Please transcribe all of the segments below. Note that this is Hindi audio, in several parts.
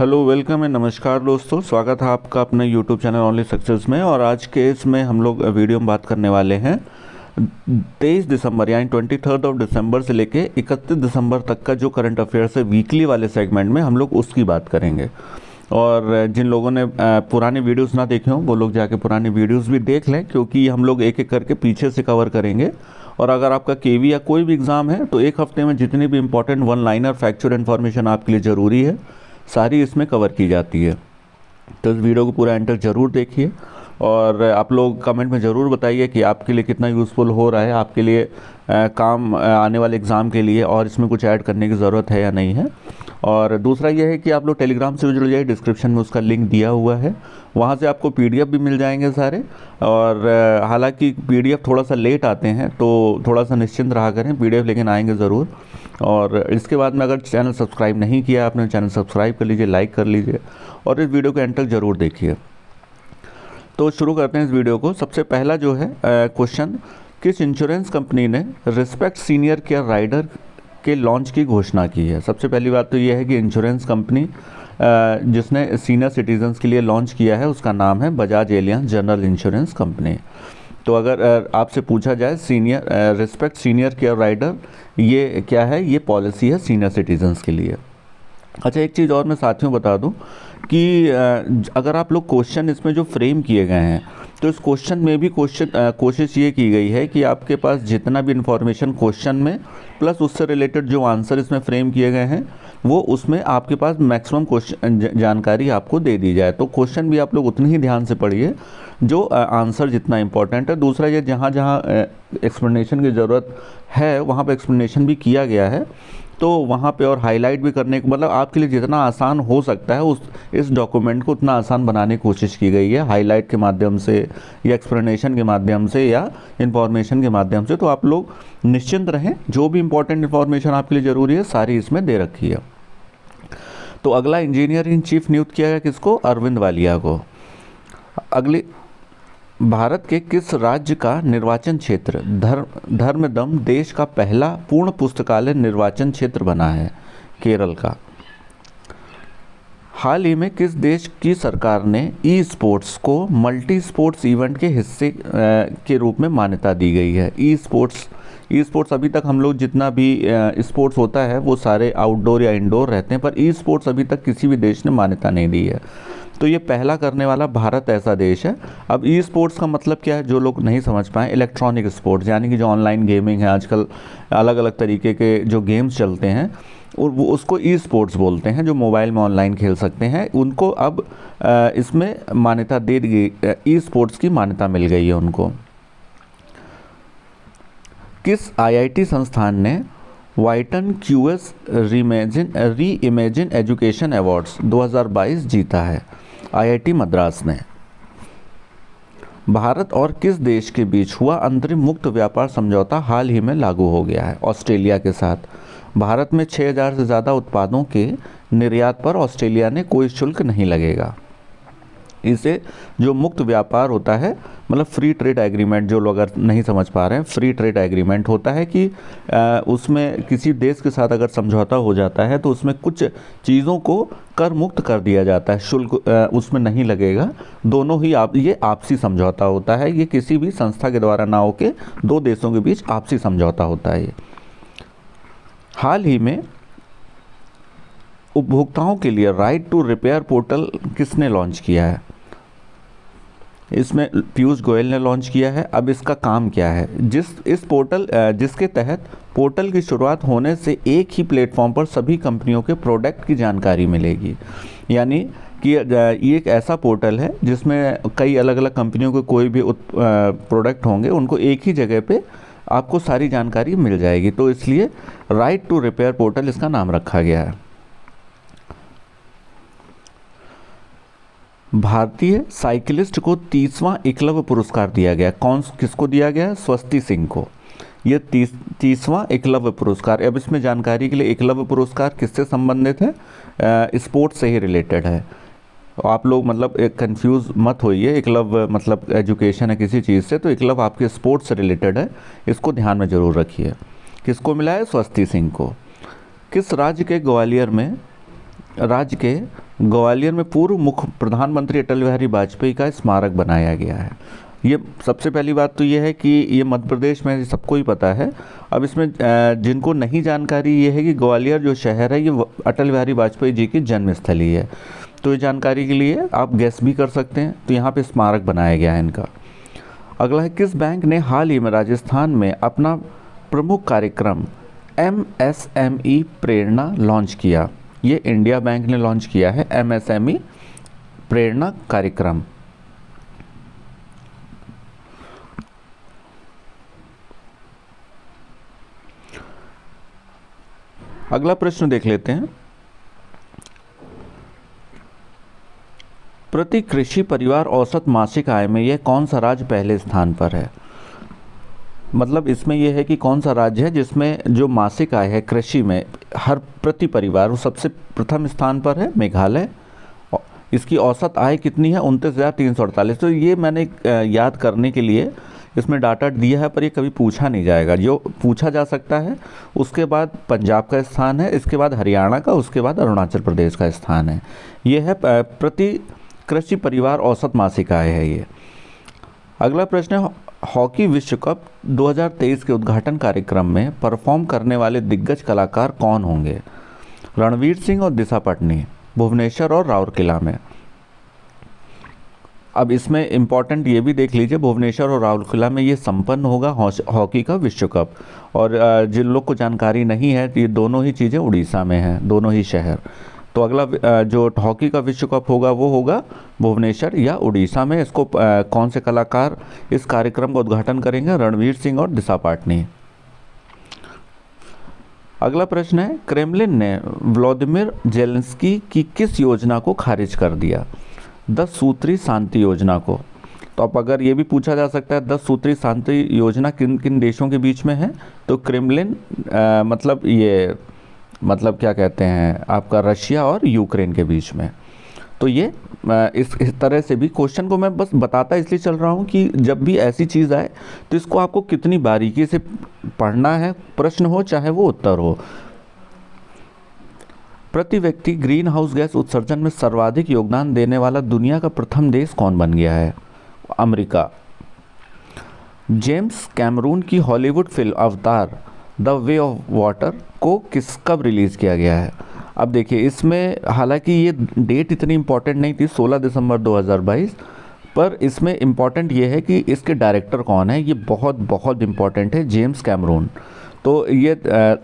हेलो, वेलकम एंड नमस्कार दोस्तों। स्वागत है आपका अपने यूट्यूब चैनल ओनली सक्सेस में। और आज के इसमें हम लोग वीडियो में बात करने वाले हैं 23 दिसंबर यानी 23 दिसंबर से लेके 31 दिसंबर तक का जो करंट अफेयर्स है वीकली वाले सेगमेंट में हम लोग उसकी बात करेंगे। और जिन लोगों ने पुराने वीडियोस ना देखे हों वो लोग जाके पुराने वीडियोस भी देख लें, क्योंकि हम लोग एक एक करके पीछे से कवर करेंगे। और अगर आपका केवी या कोई भी एग्ज़ाम है तो एक हफ्ते में जितनी भी important one liner factual information आपके लिए ज़रूरी है सारी इसमें कवर की जाती है। तो इस वीडियो को पूरा एंटर ज़रूर देखिए और आप लोग कमेंट में ज़रूर बताइए कि आपके लिए कितना यूज़फुल हो रहा है, आपके लिए काम आने वाले एग्ज़ाम के लिए, और इसमें कुछ ऐड करने की ज़रूरत है या नहीं है। और दूसरा यह है कि आप लोग टेलीग्राम से जुड़ जाइए, डिस्क्रिप्शन में उसका लिंक दिया हुआ है, वहाँ से आपको पीडीएफ भी मिल जाएंगे सारे। और हालांकि पीडीएफ थोड़ा सा लेट आते हैं तो थोड़ा सा निश्चिंत रहा करें, पीडीएफ लेकिन आएंगे ज़रूर। और इसके बाद में अगर चैनल सब्सक्राइब नहीं किया आपने, चैनल सब्सक्राइब कर लीजिए, लाइक कर लीजिए और इस वीडियो को एंड तक ज़रूर देखिए। तो शुरू करते हैं इस वीडियो को। सबसे पहला जो है क्वेश्चन, किस इंश्योरेंस कंपनी ने रिस्पेक्ट सीनियर केयर राइडर के लॉन्च की घोषणा की है? सबसे पहली बात तो यह है कि इंश्योरेंस कंपनी जिसने सीनियर सिटीजन्स के लिए लॉन्च किया है उसका नाम है Bajaj Allianz general insurance company. तो अगर आपसे पूछा जाए senior respect senior care rider ये क्या है, ये पॉलिसी है सीनियर सिटीजन्स के लिए। अच्छा, एक चीज़ और मैं साथियों बता दूं कि अगर आप लोग क्वेश्चन इसमें जो फ्रेम किए गए हैं तो इस क्वेश्चन में भी कोशिश ये की गई है कि आपके पास जितना भी इंफॉर्मेशन क्वेश्चन में प्लस उससे रिलेटेड जो आंसर इसमें फ्रेम किए गए हैं वो उसमें आपके पास मैक्सिमम क्वेश्चन जानकारी आपको दे दी जाए। तो क्वेश्चन भी आप लोग उतनी ही ध्यान से पढ़िए जो आंसर जितना इम्पोर्टेंट है। दूसरा ये जहाँ जहाँ एक्सप्लेनेशन की ज़रूरत है वहाँ पे एक्सप्लेनेशन भी किया गया है, तो वहाँ पे और हाईलाइट भी करने को, मतलब आपके लिए जितना आसान हो सकता है उस इस डॉक्यूमेंट को उतना आसान बनाने की कोशिश की गई है, हाईलाइट के माध्यम से या एक्सप्लेनेशन के माध्यम से या इन्फॉर्मेशन के माध्यम से। तो आप लोग निश्चिंत रहें, जो भी इंपॉर्टेंट इन्फॉर्मेशन आपके लिए ज़रूरी है सारी इसमें दे रखी है। तो अगला, इंजीनियर इन चीफ नियुक्त किया गया किसको? अरविंद वालिया को। अगली, भारत के किस राज्य का निर्वाचन क्षेत्र धर्मदम देश का पहला पूर्ण पुस्तकालय निर्वाचन क्षेत्र बना है? केरल का। हाल ही में किस देश की सरकार ने ई स्पोर्ट्स को मल्टी स्पोर्ट्स इवेंट के हिस्से के रूप में मान्यता दी गई है? ई स्पोर्ट्स अभी तक हम लोग जितना भी स्पोर्ट्स होता है वो सारे आउटडोर या इंडोर रहते हैं, पर ई स्पोर्ट्स अभी तक किसी भी देश ने मान्यता नहीं दी है। तो ये पहला करने वाला भारत ऐसा देश है। अब ई स्पोर्ट्स का मतलब क्या है, जो लोग नहीं समझ पाए, इलेक्ट्रॉनिक स्पोर्ट्स यानी कि जो ऑनलाइन गेमिंग है, आजकल अलग अलग तरीके के जो गेम्स चलते हैं और वो उसको ई स्पोर्ट्स बोलते हैं, जो मोबाइल में ऑनलाइन खेल सकते हैं, उनको अब इसमें मान्यता दे दी गई, ई स्पोर्ट्स की मान्यता मिल गई है उनको। किस आईआईटी संस्थान ने वाइटन क्यूएस री इमेजिन एजुकेशन अवार्ड्स 2022 जीता है? आईआईटी मद्रास ने। भारत और किस देश के बीच हुआ अंतरिम मुक्त व्यापार समझौता हाल ही में लागू हो गया है? ऑस्ट्रेलिया के साथ। भारत में 6000 से ज़्यादा उत्पादों के निर्यात पर ऑस्ट्रेलिया ने कोई शुल्क नहीं लगेगा। इसे जो मुक्त व्यापार होता है, मतलब फ्री ट्रेड एग्रीमेंट, जो लोग अगर नहीं समझ पा रहे हैं, फ्री ट्रेड एग्रीमेंट होता है कि उसमें किसी देश के साथ अगर समझौता हो जाता है तो उसमें कुछ चीज़ों को कर मुक्त कर दिया जाता है, शुल्क उसमें नहीं लगेगा। दोनों ही ये आपसी समझौता होता है, ये किसी भी संस्था के द्वारा ना होके दो देशों के बीच आपसी समझौता होता है ये। हाल ही में उपभोक्ताओं के लिए राइट टू रिपेयर पोर्टल किसने लॉन्च किया है? इसमें पीयूष गोयल ने लॉन्च किया है। अब इसका काम क्या है? जिसके तहत पोर्टल की शुरुआत होने से एक ही प्लेटफॉर्म पर सभी कंपनियों के प्रोडक्ट की जानकारी मिलेगी। यानी कि ये एक ऐसा पोर्टल है जिसमें कई अलग अलग कंपनियों के कोई भी प्रोडक्ट होंगे, उनको एक ही जगह पे आपको सारी जानकारी मिल जाएगी। तो इसलिए राइट टू रिपेयर पोर्टल इसका नाम रखा गया है। भारतीय साइकिलिस्ट को 30वां एकलव्य पुरस्कार दिया गया। किसको दिया गया? स्वस्ति सिंह को। ये 30वां एकलव्य पुरस्कार। अब इसमें जानकारी के लिए, एकलव्य पुरस्कार किससे संबंधित है? स्पोर्ट्स से ही रिलेटेड है। आप लोग मतलब कंफ्यूज मत होइए, एकलव्य मतलब एजुकेशन है किसी चीज़ से, तो एकलव्य आपके स्पोर्ट्स से रिलेटेड है, इसको ध्यान में ज़रूर रखिए। किसको मिला है? स्वस्ति सिंह को। किस राज्य के ग्वालियर में पूर्व मुख्य प्रधानमंत्री अटल बिहारी वाजपेयी का स्मारक बनाया गया है। ये सबसे पहली बात तो ये है कि ये मध्य प्रदेश में सबको ही पता है। अब इसमें जिनको नहीं जानकारी ये है कि ग्वालियर जो शहर है ये अटल बिहारी वाजपेयी जी की जन्मस्थली है। तो ये जानकारी के लिए आप गैस भी कर सकते हैं। तो यहाँ पे स्मारक बनाया गया है इनका। अगला है, किस बैंक ने हाल ही में राजस्थान में अपना प्रमुख कार्यक्रम MSME प्रेरणा लॉन्च किया? ये इंडिया बैंक ने लॉन्च किया है MSME प्रेरणा कार्यक्रम। अगला प्रश्न देख लेते हैं। प्रति कृषि परिवार औसत मासिक आय में यह कौन सा राज्य पहले स्थान पर है? मतलब इसमें यह है कि कौन सा राज्य है जिसमें जो मासिक आय है कृषि में हर प्रति परिवार वो सबसे प्रथम स्थान पर है? मेघालय। इसकी औसत आय कितनी है? 29,348। तो ये मैंने याद करने के लिए इसमें डाटा दिया है, पर ये कभी पूछा नहीं जाएगा। जो पूछा जा सकता है उसके बाद पंजाब का स्थान है, इसके बाद हरियाणा का, उसके बाद अरुणाचल प्रदेश का स्थान है। ये है प्रति कृषि परिवार औसत मासिक आय है ये। अगला प्रश्न है, हॉकी विश्व कप 2023 के उद्घाटन कार्यक्रम में परफॉर्म करने वाले दिग्गज कलाकार कौन होंगे? रणवीर सिंह और दिशा पटनी, भुवनेश्वर और राउरकेला में। अब इसमें इम्पॉर्टेंट ये भी देख लीजिए, भुवनेश्वर और राउरकेला में ये संपन्न होगा हॉकी का विश्व कप। और जिन लोग को जानकारी नहीं है तो ये दोनों ही चीज़ें उड़ीसा में हैं, दोनों ही शहर। तो अगला जो हॉकी का विश्व कप होगा वो होगा भुवनेश्वर या उड़ीसा में। इसको कौन से कलाकार इस कार्यक्रम का उद्घाटन करेंगे? रणवीर सिंह और दिशा पाटनी। अगला प्रश्न है, क्रेमलिन ने व्लादिमीर जेलेंस्की की किस योजना को खारिज कर दिया? 10 सूत्री शांति योजना को। तो अब अगर ये भी पूछा जा सकता है 10 सूत्री शांति योजना किन किन देशों के बीच में है? तो क्रेमलिन मतलब क्या कहते हैं आपका रशिया और यूक्रेन के बीच में। तो ये इस तरह से भी क्वेश्चन को मैं बस बताता इसलिए चल रहा हूँ कि जब भी ऐसी चीज़ आए तो इसको आपको कितनी बारीकी से पढ़ना है, प्रश्न हो चाहे वो उत्तर हो। प्रति व्यक्ति ग्रीन हाउस गैस उत्सर्जन में सर्वाधिक योगदान देने वाला दुनिया का प्रथम देश कौन बन गया है? अमेरिका। जेम्स कैमरून की हॉलीवुड फिल्म अवतार द वे ऑफ वाटर को कब रिलीज़ किया गया है? अब देखिए इसमें हालांकि ये डेट इतनी इम्पोर्टेंट नहीं थी, 16 दिसंबर 2022, पर इसमें इम्पॉर्टेंट ये है कि इसके डायरेक्टर कौन है। ये बहुत बहुत इम्पॉर्टेंट है, जेम्स कैमरून। तो ये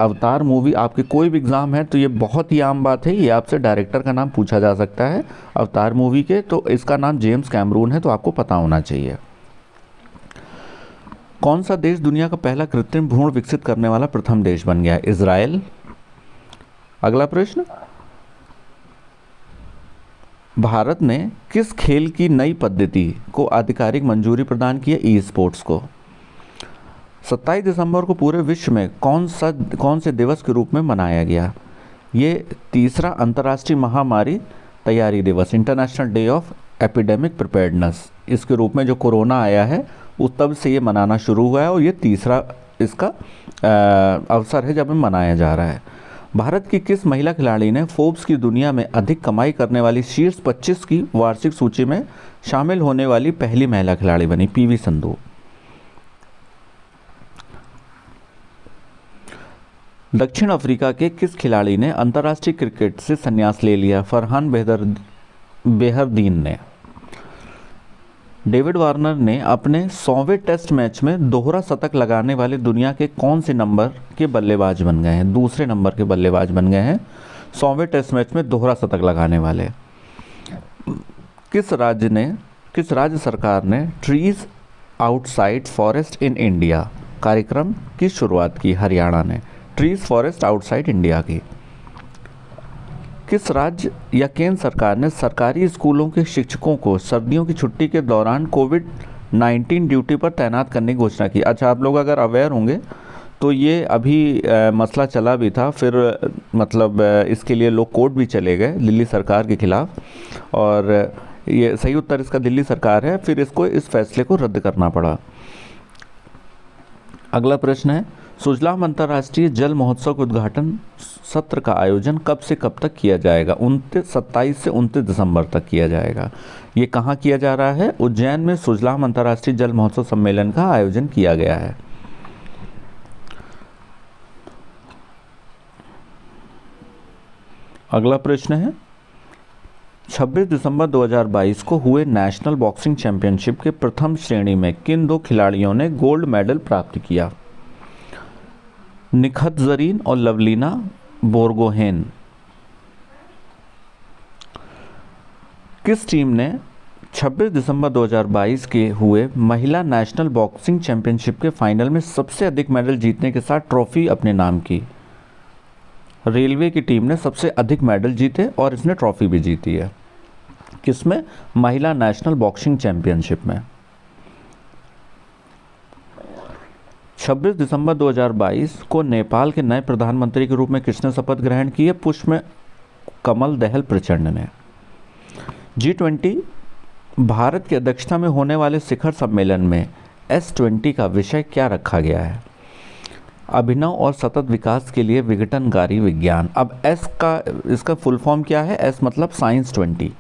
अवतार मूवी आपके कोई भी एग्ज़ाम है तो ये बहुत ही आम बात है, ये आपसे डायरेक्टर का नाम पूछा जा सकता है अवतार मूवी के। तो इसका नाम जेम्स कैमरून है, तो आपको पता होना चाहिए। कौन सा देश दुनिया का पहला कृत्रिम भ्रूण विकसित करने वाला प्रथम देश बन गया है? इजराइल। अगला प्रश्न, भारत ने किस खेल की नई पद्धति को आधिकारिक मंजूरी प्रदान की है? ई स्पोर्ट्स को। 27 दिसंबर को पूरे विश्व में कौन से दिवस के रूप में मनाया गया? ये तीसरा अंतर्राष्ट्रीय महामारी तैयारी दिवस, international day of epidemic preparedness, इसके रूप में जो कोरोना आया है उस तब से ये मनाना शुरू हुआ है और ये तीसरा इसका अवसर है जब मनाया जा रहा है। भारत की किस महिला खिलाड़ी ने फोर्ब्स की दुनिया में अधिक कमाई करने वाली शीर्ष 25 की वार्षिक सूची में शामिल होने वाली पहली महिला खिलाड़ी बनी? पीवी संधू। दक्षिण अफ्रीका के किस खिलाड़ी ने अंतर्राष्ट्रीय क्रिकेट से संन्यास ले लिया? फरहान बेहरदीन ने। डेविड वार्नर ने अपने 100वें टेस्ट मैच में दोहरा शतक लगाने वाले दुनिया के कौन से नंबर के बल्लेबाज बन गए हैं? दूसरे नंबर के बल्लेबाज बन गए हैं 100वें टेस्ट मैच में दोहरा शतक लगाने वाले। किस राज्य सरकार ने trees outside forest in India कार्यक्रम की शुरुआत की? हरियाणा ने। ट्रीज फॉरेस्ट आउटसाइड इंडिया की। किस राज्य या केंद्र सरकार ने सरकारी स्कूलों के शिक्षकों को सर्दियों की छुट्टी के दौरान कोविड-19 ड्यूटी पर तैनात करने की घोषणा की? अच्छा, आप लोग अगर अवेयर होंगे तो ये अभी मसला चला भी था, फिर मतलब इसके लिए लोग कोर्ट भी चले गए दिल्ली सरकार के खिलाफ, और ये सही उत्तर इसका दिल्ली सरकार है। फिर इसको इस फैसले को रद्द करना पड़ा। अगला प्रश्न है, सुजलाम अंतर्राष्ट्रीय जल महोत्सव के उद्घाटन सत्र का आयोजन कब से कब तक किया जाएगा? 27 से 29 दिसंबर तक किया जाएगा। ये कहाँ किया जा रहा है? उज्जैन में सुजलाम अंतर्राष्ट्रीय जल महोत्सव सम्मेलन का आयोजन किया गया है। अगला प्रश्न है, 26 दिसंबर 2022 को हुए नेशनल बॉक्सिंग चैंपियनशिप के प्रथम श्रेणी में किन दो खिलाड़ियों ने गोल्ड मेडल प्राप्त किया? निखत जरीन और लवलीना बोरगोहेन। किस टीम ने 26 दिसंबर 2022 के हुए महिला नेशनल बॉक्सिंग चैंपियनशिप के फाइनल में सबसे अधिक मेडल जीतने के साथ ट्रॉफी अपने नाम की? रेलवे की टीम ने सबसे अधिक मेडल जीते और इसने ट्रॉफी भी जीती है। किसमें? महिला नेशनल बॉक्सिंग चैंपियनशिप में। 26 दिसंबर 2022 को नेपाल के नए प्रधानमंत्री के रूप में किसने शपथ ग्रहण की है? पुष्प कमल दहल प्रचंड ने। G20 भारत की अध्यक्षता में होने वाले शिखर सम्मेलन में S20 का विषय क्या रखा गया है? अभिनव और सतत विकास के लिए विघटनकारी विज्ञान। अब S का इसका फुल फॉर्म क्या है? S मतलब साइंस 20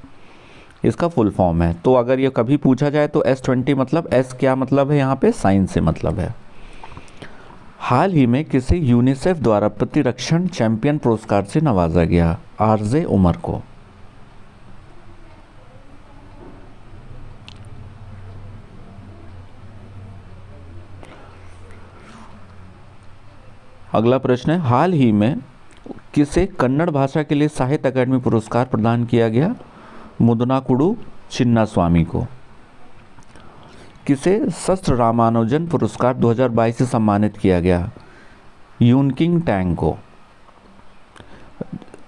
इसका फुल फॉर्म है। तो अगर ये कभी पूछा जाए तो S20 मतलब S क्या मतलब है? यहाँ पे साइंस से मतलब है। हाल ही में किसे यूनिसेफ द्वारा प्रतिरक्षण चैंपियन पुरस्कार से नवाजा गया? आरजे उमर को। अगला प्रश्न है, हाल ही में किसे कन्नड़ भाषा के लिए साहित्य अकादमी पुरस्कार प्रदान किया गया? मुदनाकुडू चिन्नास्वामी को। किसे शस्त्र रामानुजन पुरस्कार 2022 से सम्मानित किया गया? यूनकिंग टैंग को।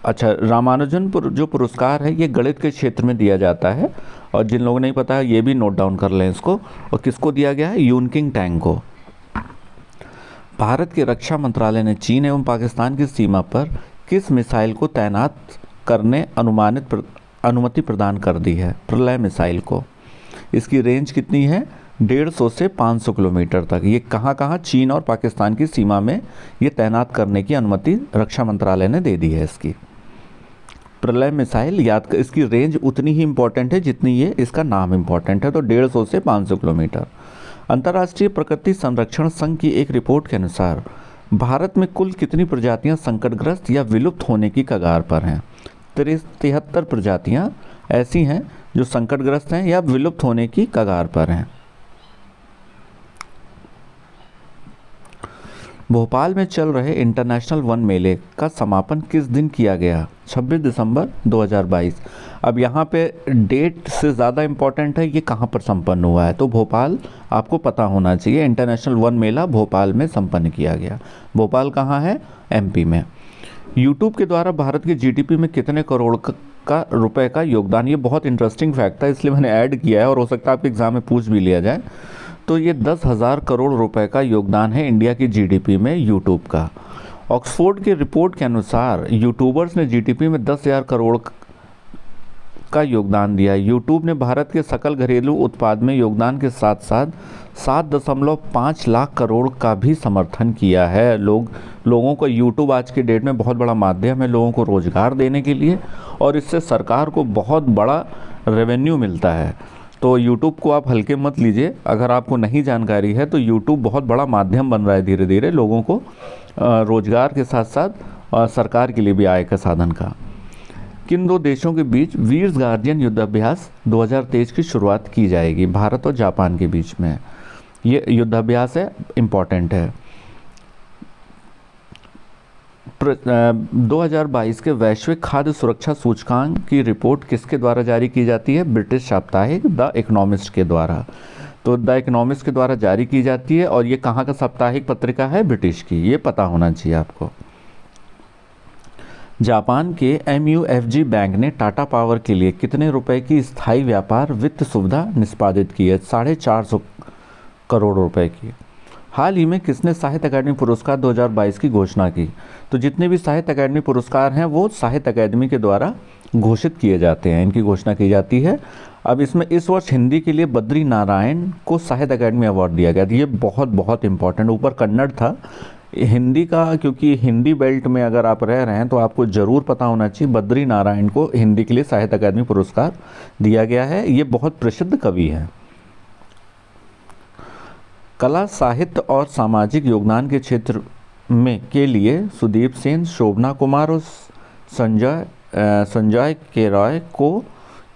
अच्छा, रामानुजन जो पुरस्कार है ये गणित के क्षेत्र में दिया जाता है, और जिन लोगों को नहीं पता ये भी नोट डाउन कर लें इसको। और किसको दिया गया है? यूनकिंग टैंग को। भारत के रक्षा मंत्रालय ने चीन एवं पाकिस्तान की सीमा पर किस मिसाइल को तैनात करने अनुमति प्रदान कर दी है? प्रलय मिसाइल को। इसकी रेंज कितनी है? 150 से 500 किलोमीटर तक। ये कहाँ चीन और पाकिस्तान की सीमा में ये तैनात करने की अनुमति रक्षा मंत्रालय ने दे दी है इसकी। प्रलय मिसाइल याद कर, इसकी रेंज उतनी ही इम्पोर्टेंट है जितनी ये इसका नाम इम्पोर्टेंट है, तो 150 से 500 किलोमीटर। अंतर्राष्ट्रीय प्रकृति संरक्षण संघ की एक रिपोर्ट के अनुसार भारत में कुल कितनी प्रजातियां संकटग्रस्त या विलुप्त होने की कगार पर हैं? 73 प्रजातियां ऐसी हैं जो संकटग्रस्त हैं या विलुप्त होने की कगार पर हैं। भोपाल में चल रहे इंटरनेशनल वन मेले का समापन किस दिन किया गया? 26 दिसंबर 2022। अब यहाँ पे डेट से ज़्यादा इम्पॉर्टेंट है ये कहाँ पर संपन्न हुआ है, तो भोपाल आपको पता होना चाहिए। इंटरनेशनल वन मेला भोपाल में संपन्न किया गया। भोपाल कहाँ है? MP में। यूट्यूब के द्वारा भारत के GDP में कितने करोड़ का रुपए का योगदान? ये बहुत इंटरेस्टिंग फैक्ट था, इसलिए मैंने ऐड किया है और हो सकता है आपके एग्जाम में पूछ भी लिया जाए। तो ये 10,000 करोड़ रुपए का योगदान है इंडिया की GDP में यूट्यूब का। ऑक्सफोर्ड की रिपोर्ट के अनुसार यूट्यूबर्स ने GDP में 10,000 करोड़ का योगदान दिया। यूट्यूब ने भारत के सकल घरेलू उत्पाद में योगदान के साथ साथ 7.5 लाख करोड़ का भी समर्थन किया है। लोगों को यूट्यूब आज की डेट में बहुत बड़ा माध्यम है लोगों को रोजगार देने के लिए, और इससे सरकार को बहुत बड़ा रेवेन्यू मिलता है। तो यूट्यूब को आप हल्के मत लीजिए। अगर आपको नहीं जानकारी है तो यूट्यूब बहुत बड़ा माध्यम बन रहा है धीरे धीरे लोगों को रोजगार के साथ साथ सरकार के लिए भी आय का साधन का। किन दो देशों के बीच वीर गार्जियन युद्धाभ्यास 2023 की शुरुआत की जाएगी? भारत और जापान के बीच में ये युद्धाभ्यास है, इम्पॉर्टेंट है। 2022 के वैश्विक खाद्य सुरक्षा सूचकांक की रिपोर्ट किसके द्वारा जारी की जाती है? ब्रिटिश साप्ताहिक द इकोनॉमिस्ट के द्वारा। तो द इकोनॉमिस्ट के द्वारा जारी की जाती है, और ये कहाँ का साप्ताहिक पत्रिका है? ब्रिटिश की। ये पता होना चाहिए आपको। जापान के MUFG बैंक ने टाटा पावर के लिए कितने रुपए की स्थायी व्यापार वित्त सुविधा निष्पादित की है? 450 करोड़ रुपए की। हाल ही में किसने साहित्य अकादमी पुरस्कार 2022 की घोषणा की? तो जितने भी साहित्य अकादमी पुरस्कार हैं वो साहित्य अकादमी के द्वारा घोषित किए जाते हैं, इनकी घोषणा की जाती है। अब इसमें इस वर्ष हिंदी के लिए बद्री नारायण को साहित्य अकादमी अवार्ड दिया गया। ये बहुत इंपॉर्टेंट, ऊपर कन्नड़ था, हिंदी का, क्योंकि हिंदी बेल्ट में अगर आप रह रहे हैं तो आपको ज़रूर पता होना चाहिए, बद्री नारायण को हिंदी के लिए साहित्य अकादमी पुरस्कार दिया गया है। ये बहुत प्रसिद्ध कवि हैं। कला, साहित्य और सामाजिक योगदान के क्षेत्र में के लिए सुदीप सेन, शोभना कुमार और संजय के रॉय को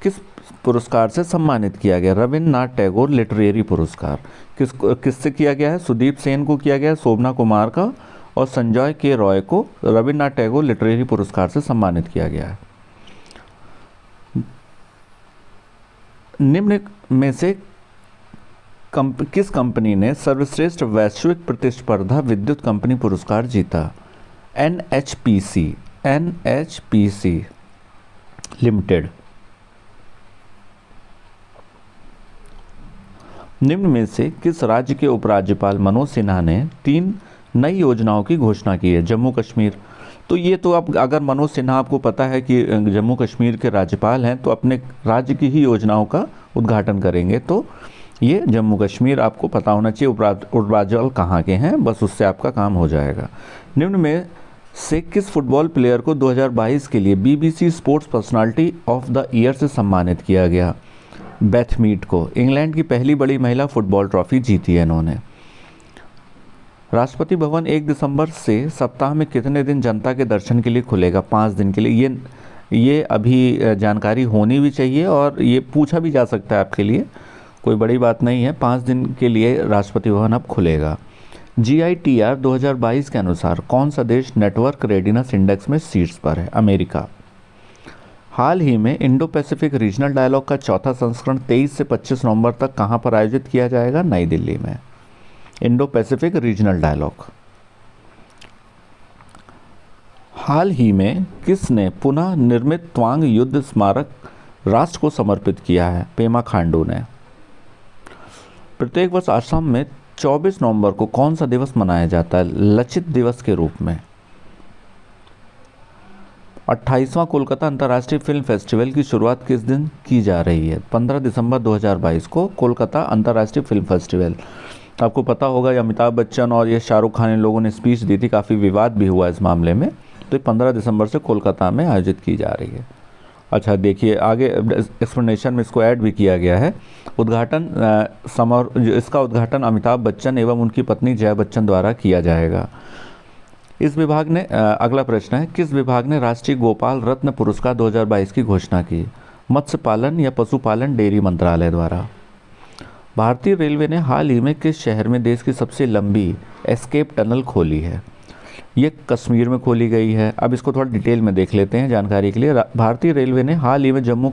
किस पुरस्कार से सम्मानित किया गया? रविन्द्रनाथ टैगोर लिटरेरी पुरस्कार। किससे किया गया है? सुदीप सेन को किया गया है, शोभना कुमार का, और संजय के रॉय को रविन्द्रनाथ टैगोर लिटरेरी पुरस्कार से सम्मानित किया गया है। निम्न में से किस कंपनी ने सर्वश्रेष्ठ वैश्विक प्रतिस्पर्धा विद्युत कंपनी पुरस्कार जीता? NHPC limited. निम्न में से किस राज्य के उपराज्यपाल मनोज सिन्हा ने 3 नई योजनाओं की घोषणा की है? जम्मू कश्मीर। तो ये तो अब अगर मनोज सिन्हा आपको पता है कि जम्मू कश्मीर के राज्यपाल हैं, तो अपने राज्य की ही योजनाओं का उद्घाटन करेंगे, तो ये जम्मू कश्मीर आपको पता होना चाहिए उपराज्यपाल कहाँ के हैं, बस उससे आपका काम हो जाएगा। निम्न में से किस फुटबॉल प्लेयर को 2022 के लिए BBC sports personality of the year से सम्मानित किया गया? बेथ मीट को। इंग्लैंड की पहली बड़ी महिला फुटबॉल ट्रॉफी जीती है इन्होंने। राष्ट्रपति भवन 1 दिसंबर से सप्ताह में कितने दिन जनता के दर्शन के लिए खुलेगा? 5 दिन के लिए। ये अभी जानकारी होनी भी चाहिए और ये पूछा भी जा सकता है आपके लिए, कोई बड़ी बात नहीं है। 5 दिन के लिए राष्ट्रपति भवन अब खुलेगा। GITR 2022 के अनुसार कौन सा देश नेटवर्क रेडिनेस इंडेक्स में शीर्ष पर है? अमेरिका। हाल ही में इंडो पैसिफिक रीजनल डायलॉग का चौथा संस्करण 23 से 25 नवंबर तक कहां पर आयोजित किया जाएगा? नई दिल्ली में। Indo Pacific regional dialogue. हाल ही में किसने पुनः निर्मित त्वांग युद्ध स्मारक राष्ट्र को समर्पित किया है? पेमा खांडू ने। प्रत्येक वर्ष असम में 24 नवंबर को कौन सा दिवस मनाया जाता है लचित दिवस के रूप में? 28वां कोलकाता अंतर्राष्ट्रीय फिल्म फेस्टिवल की शुरुआत किस दिन की जा रही है? 15 दिसंबर 2022 को कोलकाता अंतर्राष्ट्रीय फिल्म फेस्टिवल। आपको पता होगा अमिताभ बच्चन और ये शाहरुख खान इन लोगों ने स्पीच दी थी, काफ़ी विवाद भी हुआ इस मामले में। तो 15 दिसंबर से कोलकाता में आयोजित की जा रही है। अच्छा देखिए आगे एक्सप्लेनेशन में इसको ऐड भी किया गया है। इसका उद्घाटन अमिताभ बच्चन एवं उनकी पत्नी जया बच्चन द्वारा किया जाएगा। इस विभाग ने अगला प्रश्न है, किस विभाग ने राष्ट्रीय गोपाल रत्न पुरस्कार 2022 की घोषणा की? मत्स्य पालन या पशुपालन डेयरी मंत्रालय द्वारा। भारतीय रेलवे ने हाल ही में किस शहर में देश की सबसे लंबी एस्केप टनल खोली है? ये कश्मीर में खोली गई है। अब इसको थोड़ा डिटेल में देख लेते हैं जानकारी के लिए। भारतीय रेलवे ने हाल ही में जम्मू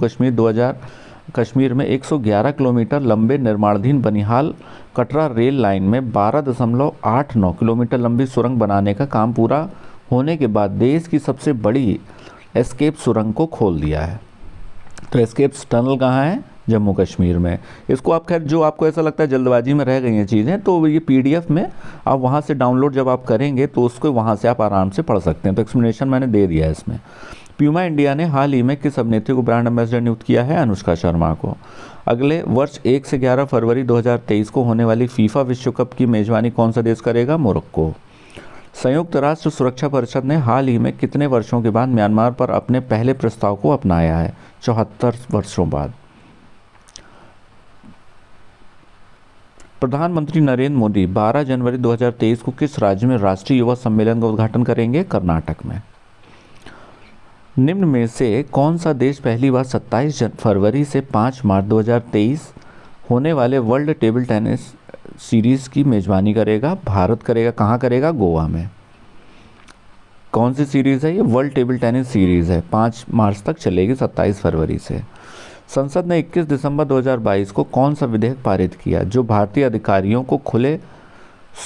कश्मीर में 111 किलोमीटर लंबे निर्माणाधीन बनिहाल कटरा रेल लाइन में 12.89 किलोमीटर लंबी सुरंग बनाने का काम पूरा होने के बाद देश की सबसे बड़ी एस्केप सुरंग को खोल दिया है। तो एस्केप टनल कहाँ है? जम्मू कश्मीर में। इसको आप खैर जो आपको ऐसा लगता है जल्दबाजी में रह गई हैं चीज़ें, तो ये PDF में आप वहाँ से डाउनलोड जब आप करेंगे तो उसको वहाँ से आप आराम से पढ़ सकते हैं। तो एक्सप्लेनेशन मैंने दे दिया है इसमें। प्यूमा इंडिया ने हाल ही में किस अभिनेत्री को ब्रांड एम्बेसडर नियुक्त किया है? अनुष्का शर्मा को। अगले वर्ष 1 से 11 फरवरी 2023 को होने वाली फीफा विश्व कप की मेजबानी कौन सा देश करेगा? मोरक्को। संयुक्त राष्ट्र सुरक्षा परिषद ने हाल ही में कितने वर्षों के बाद म्यांमार पर अपने पहले प्रस्ताव को अपनाया है? 74 वर्षों बाद। प्रधानमंत्री नरेंद्र मोदी 12 जनवरी 2023 को किस राज्य में राष्ट्रीय युवा सम्मेलन का उद्घाटन करेंगे? कर्नाटक में। निम्न में से कौन सा देश पहली बार 27 फरवरी से 5 मार्च 2023 होने वाले वर्ल्ड टेबल टेनिस सीरीज़ की मेजबानी करेगा? भारत करेगा। कहाँ करेगा? गोवा में। कौन सी सीरीज़ है ये? वर्ल्ड टेबल टेनिस सीरीज़ है। 5 मार्च तक चलेगी, 27 फरवरी से। संसद ने 21 दिसंबर 2022 को कौन सा विधेयक पारित किया जो भारतीय अधिकारियों को खुले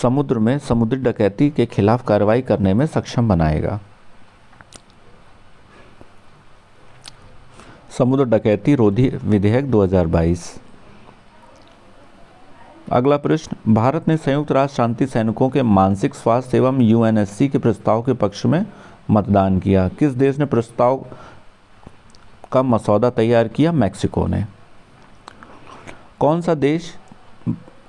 समुद्र में समुद्री डकैती के खिलाफ कार्रवाई करने में सक्षम बनाएगा? समुद्र डकैती रोधी विधेयक 2022। अगला प्रश्न, भारत ने संयुक्त राष्ट्र शांति सैनिकों के मानसिक स्वास्थ्य एवं UNSC के प्रस्ताव के पक्ष में मतदान किया। किस देश ने प्रस्ताव का मसौदा तैयार किया? मैक्सिको ने। कौन सा देश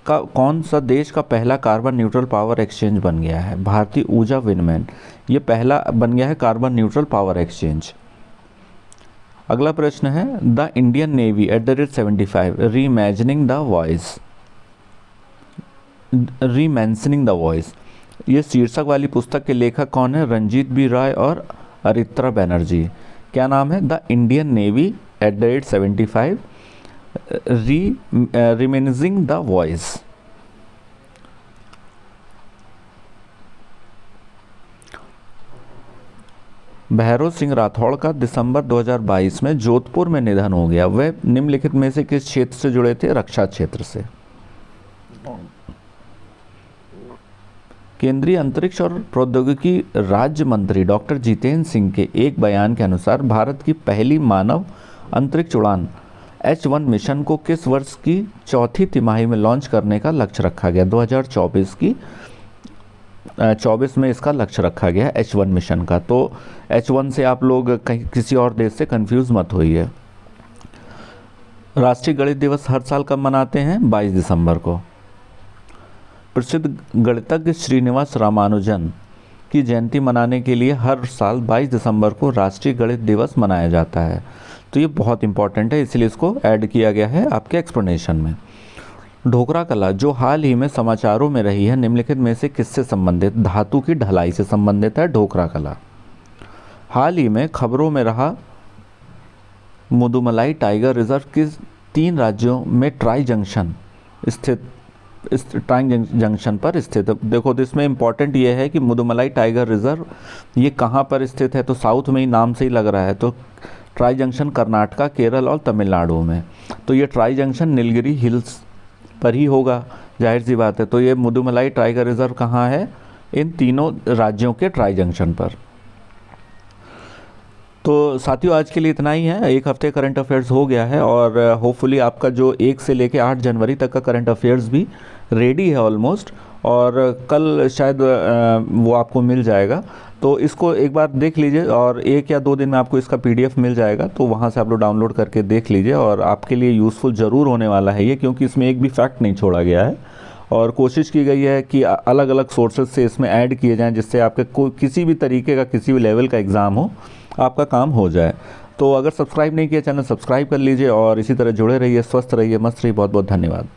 का कौन सा देश का पहला कार्बन न्यूट्रल पावर एक्सचेंज बन गया है? भारतीय ऊर्जा विनिमय ये पहला बन गया है कार्बन न्यूट्रल पावर एक्सचेंज। अगला प्रश्न है the Indian Navy @75 reimagining the voice, rementioning the voice, ये शीर्षक वाली पुस्तक के लेखक कौन है? रंजीत बी राय और अरित्रा बनर्जी। क्या नाम है? The Indian Navy @75 rementioning the voice. Bhairav Singh Rathore का दिसंबर 2022 में जोधपुर में निधन हो गया। वह निम्नलिखित में से किस क्षेत्र से जुड़े थे? रक्षा क्षेत्र से। केंद्रीय अंतरिक्ष और प्रौद्योगिकी राज्य मंत्री डॉक्टर जितेंद्र सिंह के एक बयान के अनुसार भारत की पहली मानव अंतरिक्ष उड़ान H1 मिशन को किस वर्ष की चौथी तिमाही में लॉन्च करने का लक्ष्य रखा गया? 2024 में इसका लक्ष्य रखा गया H1 मिशन का। तो H1 से आप लोग कहीं किसी और देश से कंफ्यूज मत होइए। राष्ट्रीय गणित दिवस हर साल कब मनाते हैं? 22 दिसंबर को। प्रसिद्ध गणितज्ञ श्रीनिवास रामानुजन की जयंती मनाने के लिए हर साल 22 दिसंबर को राष्ट्रीय गणित दिवस मनाया जाता है। तो ये बहुत इंपॉर्टेंट है, इसलिए इसको ऐड किया गया है आपके एक्सप्लेनेशन में। ढोकरा कला जो हाल ही में समाचारों में रही है, निम्नलिखित में से किससे संबंधित? धातु की ढलाई से संबंधित है ढोकरा कला। हाल ही में खबरों में रहा मुदुमलाई टाइगर रिजर्व किस 3 राज्यों में ट्राई जंक्शन पर स्थित है? देखो तो इसमें इंपॉर्टेंट ये है कि मुदुमलाई टाइगर रिजर्व ये कहाँ पर स्थित है? तो साउथ में ही नाम से ही लग रहा है। तो ट्राई जंक्शन कर्नाटका, केरल और तमिलनाडु में। तो ये ट्राई जंक्शन नीलगिरी हिल्स पर ही होगा, जाहिर सी बात है। तो ये मुदुमलाई टाइगर रिजर्व कहाँ है? इन तीनों राज्यों के ट्राई जंक्शन पर। तो साथियों आज के लिए इतना ही है। एक हफ्ते करंट अफेयर्स हो गया है और होपफुली आपका जो 1 से लेकर 8 जनवरी तक का करंट अफेयर्स भी रेडी है ऑलमोस्ट, और कल शायद वो आपको मिल जाएगा। तो इसको एक बार देख लीजिए और 1 या 2 दिन में आपको इसका PDF मिल जाएगा। तो वहाँ से आप लोग डाउनलोड करके देख लीजिए और आपके लिए यूज़फुल ज़रूर होने वाला है ये, क्योंकि इसमें एक भी फैक्ट नहीं छोड़ा गया है और कोशिश की गई है कि अलग अलग सोर्सेज से इसमें ऐड किए जाएँ, जिससे आपके कोई किसी भी तरीके का किसी भी लेवल का एग्ज़ाम हो आपका काम हो जाए। तो अगर सब्सक्राइब नहीं किया चैनल सब्सक्राइब कर लीजिए और इसी तरह जुड़े रहिए, स्वस्थ रहिए, मस्त रहिए। बहुत बहुत धन्यवाद।